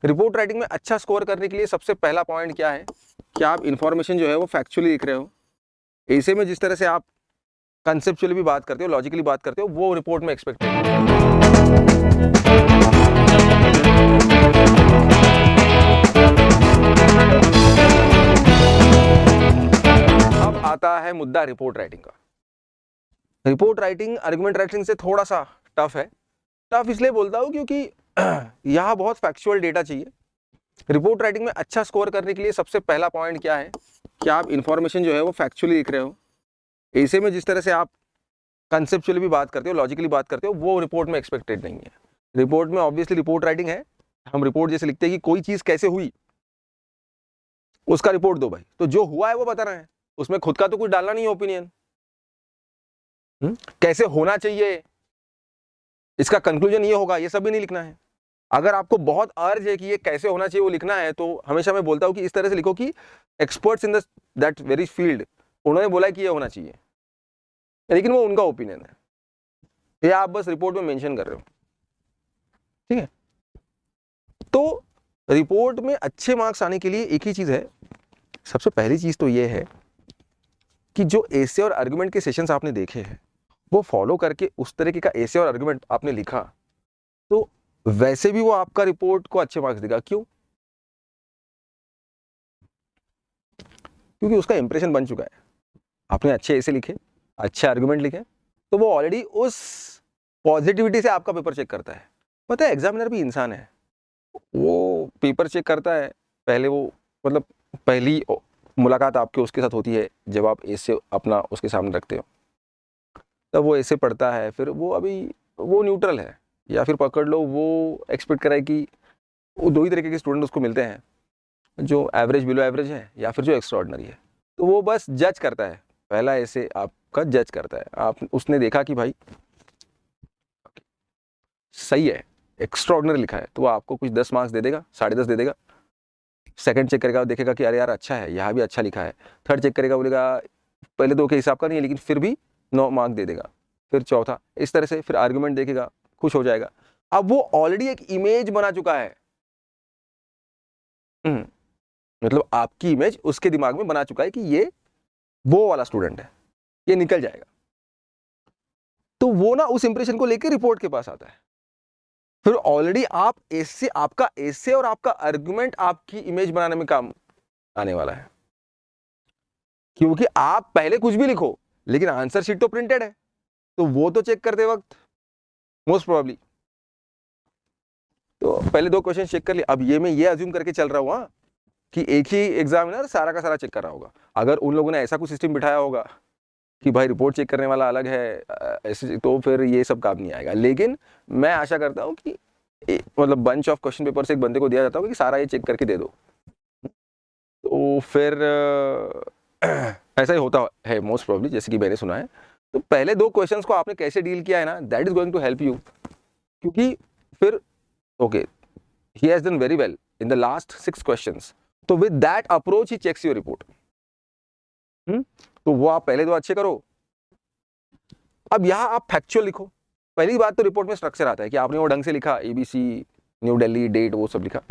Report writing में अच्छा score करने के लिए सबसे पहला पॉइंट क्या है कि आप इंफॉर्मेशन जो है वो फैक्चुअली लिख रहे हो। ऐसे में जिस तरह से आप कंसेप्चुअली भी बात करते हो, लॉजिकली बात करते हो, वो रिपोर्ट में एक्सपेक्टेड है। अब आता है मुद्दा रिपोर्ट राइटिंग का। रिपोर्ट राइटिंग आर्गुमेंट राइटिंग से थोड़ा सा टफ है। टफ इसलिए बोलता हूँ क्योंकि यहाँ बहुत फैक्चुअल डेटा चाहिए। रिपोर्ट राइटिंग में अच्छा स्कोर करने के लिए सबसे पहला पॉइंट क्या है कि आप इंफॉर्मेशन जो है वो फैक्चुअली लिख रहे हो। ऐसे में जिस तरह से आप कंसेप्चुअली भी बात करते हो, लॉजिकली बात करते हो, वो रिपोर्ट में एक्सपेक्टेड नहीं है। रिपोर्ट में ऑब्वियसली रिपोर्ट राइटिंग है, हम रिपोर्ट जैसे लिखते हैं कि कोई चीज कैसे हुई उसका रिपोर्ट दो भाई, तो जो हुआ है वो बताना है, उसमें खुद का तो कुछ डालना नहीं है ओपिनियन। कैसे होना चाहिए, इसका कंक्लूजन ये होगा, ये सब भी नहीं लिखना है। अगर आपको बहुत अर्ज है कि ये कैसे होना चाहिए वो लिखना है, तो हमेशा मैं बोलता हूं कि इस तरह से लिखो कि experts in that very field उन्होंने बोला कि ये होना चाहिए, लेकिन वो उनका ओपिनियन है, ये आप बस रिपोर्ट में मेंशन कर रहे हो। ठीक है, तो रिपोर्ट में अच्छे मार्क्स आने के लिए एक ही चीज है। सबसे पहली चीज तो ये है कि जो एसे और आर्गुमेंट के सेशंस आपने देखे हैं वो फॉलो करके उस तरीके का एसे और आर्गुमेंट आपने लिखा, तो वैसे भी वो आपका रिपोर्ट को अच्छे मार्क्स देगा। क्यों? क्योंकि उसका इंप्रेशन बन चुका है, आपने अच्छे एसे लिखे, अच्छे आर्गुमेंट लिखे, तो वो ऑलरेडी उस पॉजिटिविटी से आपका पेपर चेक करता है। पता है एग्जामिनर भी इंसान है, वो पेपर चेक करता है। पहले वो मतलब पहली मुलाकात आपके उसके साथ होती है जब आप एसे अपना उसके सामने रखते हो, तब वो ऐसे पढ़ता है, फिर वो अभी वो न्यूट्रल है, या फिर पकड़ लो वो एक्सपेक्ट कराए कि वो दो ही तरीके के स्टूडेंट उसको मिलते हैं, जो एवरेज बिलो एवरेज है या फिर जो एक्स्ट्राऑर्डिनरी है। तो वो बस जज करता है, पहला ऐसे आपका जज करता है। आप उसने देखा कि भाई सही है, एक्स्ट्राऑर्डिनरी लिखा है, तो वो आपको कुछ 10 मार्क्स दे देगा, 10.5 दे देगा। सेकंड चेक करेगा, देखेगा कि अरे यार अच्छा है, यहाँ भी अच्छा लिखा है। थर्ड चेक करेगा, बोलेगा पहले दो के हिसाब का नहीं है लेकिन फिर भी 9 मार्क दे देगा। फिर चौथा, इस तरह से फिर आर्गुमेंट देखेगा, खुश हो जाएगा। अब वो ऑलरेडी एक इमेज बना चुका है, मतलब आपकी इमेज उसके दिमाग में बना चुका है कि ये वो वाला स्टूडेंट है, ये निकल जाएगा। तो वो ना उस इंप्रेशन को लेकर रिपोर्ट के पास आता है। फिर ऑलरेडी आप एसे, आपका एसे और आपका आर्गुमेंट आपकी इमेज बनाने में काम आने वाला है, क्योंकि आप पहले कुछ भी लिखो लेकिन आंसर शीट तो प्रिंटेड है, तो वो तो चेक करते वक्त मोस्ट प्रोबेबली तो पहले 2 क्वेश्चन चेक कर लिए। अब ये मैं ये अज्यूम करके चल रहा हूँ कि एक ही एग्जामिनर सारा का सारा चेक कर रहा होगा। अगर उन लोगों ने ऐसा कुछ सिस्टम बिठाया होगा कि भाई रिपोर्ट चेक करने वाला अलग है ऐसे, तो फिर ये सब काम नहीं आएगा। लेकिन मैं आशा करता हूँ कि मतलब बंच ऑफ क्वेश्चन पेपर से एक बंदे को दिया जाता होगा कि सारा ये चेक करके दे दो, तो फिर ऐसा ही होता है मोस्ट प्रोबेबली, जैसे कि मैंने सुना है। तो पहले 2 क्वेश्चंस को आपने कैसे डील किया है ना, that is going to help you, क्योंकि फिर okay he has done very well in the last 6 questions, तो with that approach he checks your report. तो वो आप पहले 2 अच्छे करो। अब यहां आप फैक्चुअल लिखो। पहली बात तो रिपोर्ट में स्ट्रक्चर आता है कि आपने वो ढंग से लिखा, एबीसी, न्यू दिल्ली, डेट, वो सब लिखा,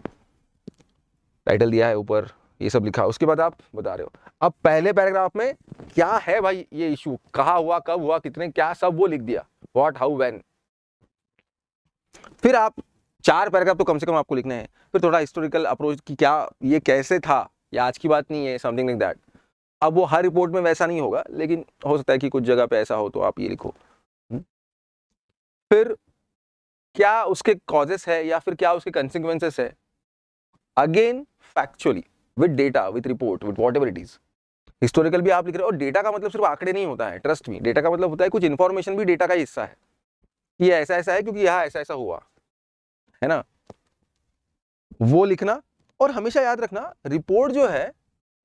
टाइटल दिया है ऊपर, ये सब लिखा। उसके बाद आप बता रहे हो। अब पहले पैराग्राफ में क्या है भाई ये इशू, कहाँ हुआ, कब हुआ, कितने, क्या, सब वो लिख दिया, व्हाट, हाउ, व्हेन। फिर आप 4 पैराग्राफ तो कम से कम आपको लिखने हैं। फिर थोड़ा हिस्टोरिकल अप्रोच कि क्या ये कैसे था, ये आज की बात नहीं है, समथिंग लाइक दैट। अब वो हर रिपोर्ट में वैसा नहीं होगा, लेकिन हो सकता है कि कुछ जगह पे ऐसा हो, तो आप ये लिखो। फिर क्या उसके कॉजेस है या फिर क्या उसके कंसिक्वेंसेस है, again factually, with data, with report, with whatever it is. Historical भी आप लिख रहे हो, और डेटा का मतलब सिर्फ आंकड़े नहीं होता है, ट्रस्ट मी। डेटा का मतलब होता है कुछ इन्फॉर्मेशन भी डेटा का हिस्सा है, कि ऐसा ऐसा है क्योंकि यहाँ ऐसा ऐसा हुआ है ना, वो लिखना। और हमेशा याद रखना, रिपोर्ट जो है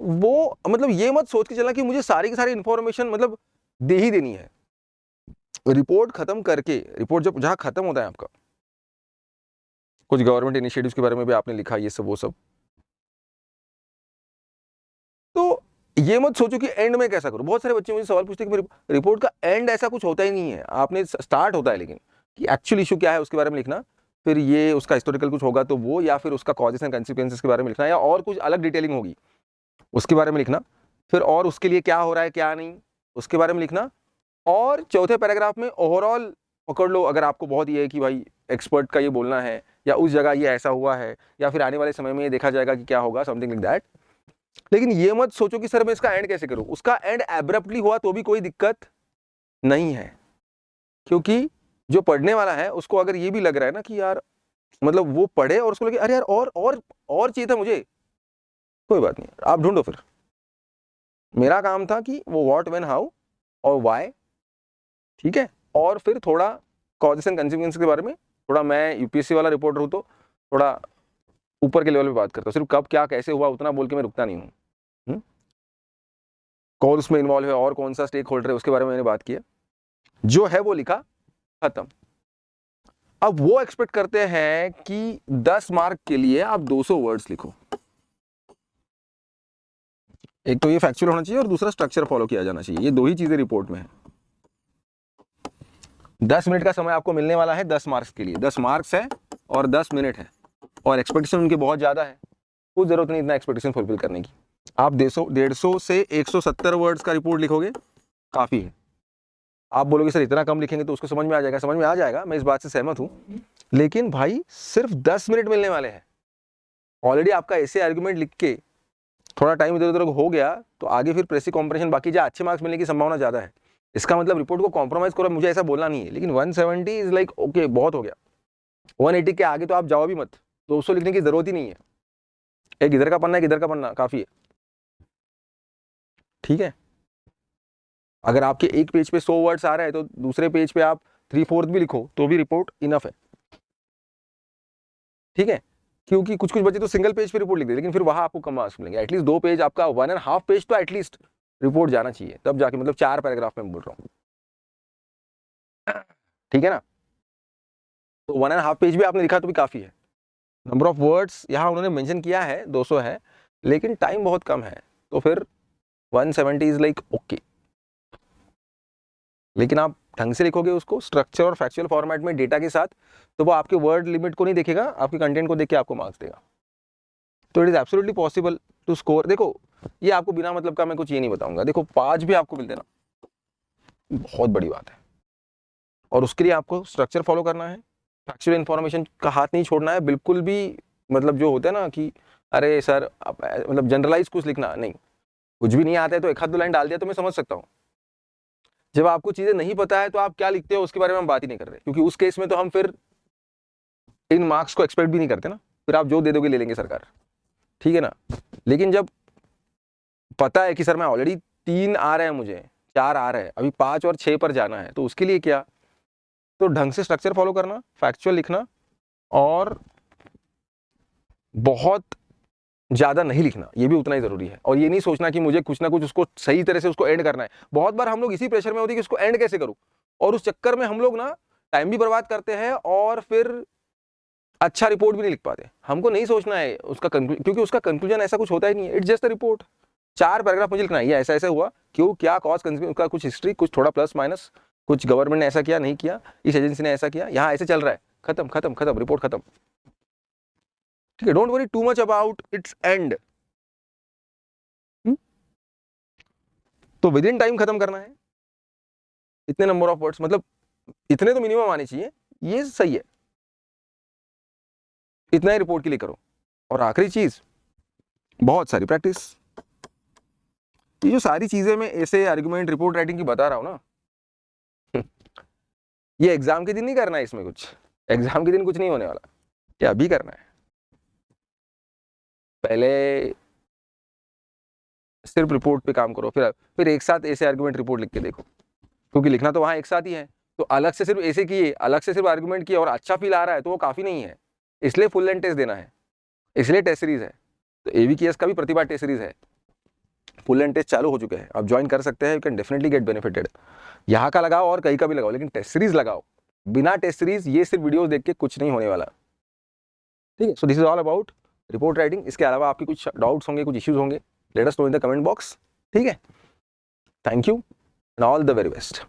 वो मतलब ये मत सोच के चलना कि मुझे सारी की सारी इंफॉर्मेशन मतलब दे ही देनी है। रिपोर्ट खत्म करके, रिपोर्ट जब जहां खत्म होता है आपका, कुछ गवर्नमेंट इनिशिएटिव्स के बारे में भी आपने लिखा, ये सब वो सब, तो ये मत सोचो कि एंड में कैसा करूं। बहुत सारे बच्चे मुझे सवाल पूछते हैं कि रिपोर्ट का एंड ऐसा कुछ होता ही नहीं है, आपने स्टार्ट होता है, लेकिन कि एक्चुअल इशू क्या है उसके बारे में लिखना। फिर ये उसका हिस्टोरिकल कुछ होगा तो वो, या फिर उसका कॉजेस एंड कंसिक्वेंसेस के बारे में लिखना, या और कुछ अलग डिटेलिंग होगी उसके बारे में लिखना, फिर और उसके लिए क्या हो रहा है क्या नहीं उसके बारे में लिखना, और चौथे पैराग्राफ में ओवरऑल पकड़ लो। अगर आपको बहुत ये है कि भाई एक्सपर्ट का ये बोलना है, या उस जगह ये ऐसा हुआ है, या फिर आने वाले समय में ये देखा जाएगा कि क्या होगा, समथिंग लाइक दैट। लेकिन ये मत सोचो कि सर मैं इसका एंड कैसे करूं। उसका एंड एब्रप्टली हुआ तो भी कोई दिक्कत नहीं है, क्योंकि जो पढ़ने वाला है उसको अगर ये भी लग रहा है ना कि यार मतलब वो पढ़े और उसको लगे अरे यार और चाहिए था मुझे, कोई बात नहीं, आप ढूंढो। फिर मेरा काम था कि वो व्हाट व्हेन हाउ और व्हाई, ठीक है, और फिर थोड़ा कॉजेस एंड कंसिक्वेंसेस के बारे में थोड़ा, मैं यूपीएससी वाला रिपोर्टर हूं तो थोड़ा ऊपर के लेवल पे बात करता हूँ। सिर्फ कब क्या कैसे हुआ उतना बोल के मैं रुकता नहीं हूँ। कौन उसमें इन्वॉल्व है और कौन सा स्टेक होल्डर है उसके बारे में मैंने बात किया, जो है वो लिखा, खत्म। अब वो एक्सपेक्ट करते हैं कि 10 मार्क के लिए आप 200 वर्ड्स लिखो। एक तो ये फैक्चुअल होना चाहिए और दूसरा स्ट्रक्चर फॉलो किया जाना चाहिए, ये दो ही चीजें रिपोर्ट में है। 10 मिनट का समय आपको मिलने वाला है 10 मार्क्स के लिए, 10 मार्क्स है और 10 मिनट है, और एक्सपेक्टेशन उनके बहुत ज्यादा है, कोई जरूरत नहीं इतना एक्सपेक्टेशन फुलफिल करने की। आप 150 से 170 वर्ड्स का रिपोर्ट लिखोगे काफी है। आप बोलोगे सर इतना कम लिखेंगे तो उसको समझ में आ जाएगा, समझ में आ जाएगा, मैं इस बात से सहमत हूं, लेकिन भाई सिर्फ 10 मिनट मिलने वाले हैं। ऑलरेडी आपका ऐसे आर्गुमेंट लिख के थोड़ा टाइम इधर उधर हो गया तो आगे फिर प्रेसी कॉम्प्रेशन बाकी जो अच्छे मार्क्स मिलने की संभावना ज्यादा है। इसका मतलब रिपोर्ट को कॉम्प्रोमाइज करो, मुझे ऐसा बोलना नहीं है, लेकिन 170 इज लाइक ओके, बहुत हो गया। 180 के आगे तो आप जाओ भी मत, 200 लिखने की जरूरत ही नहीं है। एक इधर का पन्ना एक इधर का पन्ना काफी है, ठीक है। अगर आपके एक पेज पे 100 वर्ड्स आ रहे हैं तो दूसरे पेज पे आप 3/4 भी लिखो तो भी रिपोर्ट इनफ है, ठीक है। क्योंकि कुछ कुछ बच्चे तो सिंगल पेज पे रिपोर्ट लिख दे, लेकिन फिर वहां आपको कम मार्क्स मिलेंगे। एटलीस्ट 2 पेज आपका 1.5 पेज तो एटलीस्ट रिपोर्ट जाना चाहिए, तब जाके, मतलब 4 पैराग्राफ में बोल रहा हूँ, ठीक है ना। तो 1.5 पेज भी आपने लिखा तो भी काफी है। नंबर ऑफ वर्ड्स यहाँ उन्होंने मेंशन किया है 200 है, लेकिन टाइम बहुत कम है, तो फिर 170 इज लाइक ओके। लेकिन आप ढंग से लिखोगे उसको स्ट्रक्चर और फैक्चुअल फॉर्मेट में डेटा के साथ, तो वो आपके वर्ड लिमिट को नहीं देखेगा, आपके कंटेंट को देख के आपको मार्क्स देगा। तो it is absolutely possible to score. देखो ये आपको बिना मतलब का मैं कुछ ये नहीं बताऊंगा, देखो 5 भी आपको मिलते ना बहुत बड़ी बात है, और उसके लिए आपको स्ट्रक्चर फॉलो करना है, फैक्चुअल इन्फॉर्मेशन का हाथ नहीं छोड़ना है बिल्कुल भी। मतलब जो होता है ना कि अरे सर मतलब जनरलाइज कुछ लिखना नहीं, कुछ भी नहीं आता है तो एक हाथ 2 लाइन डाल दिया तो मैं समझ सकता हूँ। जब आपको चीजें नहीं पता है तो आप क्या लिखते हो उसके बारे में हम बात ही नहीं कर रहे, क्योंकि उस केस में तो हम फिर इन मार्क्स को एक्सपेक्ट भी नहीं करते ना, फिर आप जो दे दोगे ले लेंगे सरकार, ठीक है ना। लेकिन जब पता है कि सर मैं ऑलरेडी 3 आ रहे हैं, मुझे 4 आ रहे हैं, अभी 5 और 6 पर जाना है, तो उसके लिए क्या, तो ढंग से स्ट्रक्चर फॉलो करना, फैक्चुअल लिखना, और बहुत ज्यादा नहीं लिखना, ये भी उतना ही जरूरी है। और ये नहीं सोचना कि मुझे कुछ ना कुछ उसको सही तरह से उसको एंड करना है। बहुत बार हम लोग इसी प्रेशर में होते हैं कि उसको एंड कैसे करूं, और उस चक्कर में हम लोग ना टाइम भी बर्बाद करते हैं और फिर अच्छा रिपोर्ट भी नहीं लिख पाते। हमको नहीं सोचना है उसका क्योंकि उसका कंक्लूजन ऐसा कुछ होता ही नहीं है, it's just a report. 4 paragraph मुझे लिखना है, ये ऐसा ऐसा हुआ, क्यों, क्या, कॉज, कंसिक्वेंस, का कुछ हिस्ट्री, कुछ थोड़ा प्लस माइनस, कुछ गवर्नमेंट ने ऐसा किया नहीं किया, इस एजेंसी ने ऐसा किया, यहाँ ऐसे चल रहा है, खत्म खत्म खत्म, रिपोर्ट खत्म, ठीक है। Don't worry too much about it's and. तो विद इन टाइम खत्म करना है, इतने नंबर ऑफ वर्ड्स, मतलब इतने तो मिनिमम आने चाहिए, ये सही है, इतना ही रिपोर्ट के लिए करो। और आखिरी चीज, बहुत सारी प्रैक्टिस। ये जो सारी चीजें मैं ऐसे आर्गुमेंट रिपोर्ट राइटिंग की बता रहा हूं ना, ये एग्जाम के दिन नहीं करना है, इसमें कुछ एग्जाम के दिन कुछ नहीं होने वाला, ये अभी करना है। पहले सिर्फ रिपोर्ट पे काम करो, फिर एक साथ ऐसे आर्गुमेंट रिपोर्ट लिख के देखो, क्योंकि लिखना तो वहां एक साथ ही है। तो अलग से सिर्फ ऐसे किए, अलग से सिर्फ आर्गुमेंट किए और अच्छा फील आ रहा है तो वो काफी नहीं है, इसलिए फुल लेंथ टेस्ट देना है, इसलिए टेस्ट सीरीज है। तो एवीकेएस का भी प्रतिभा टेस्ट सीरीज है, फुल लेंथ टेस्ट चालू हो चुके हैं, आप ज्वाइन कर सकते हैं, you can definitely get benefited. यहाँ का लगाओ और कहीं का भी लगाओ, लेकिन टेस्ट सीरीज लगाओ। बिना टेस्ट सीरीज ये सिर्फ वीडियोस देख के कुछ नहीं होने वाला, ठीक है। So this is all about report writing. इसके अलावा आपके कुछ डाउट्स होंगे, कुछ इश्यूज होंगे, let us know in the comment box, ठीक है। Thank you and all the very best.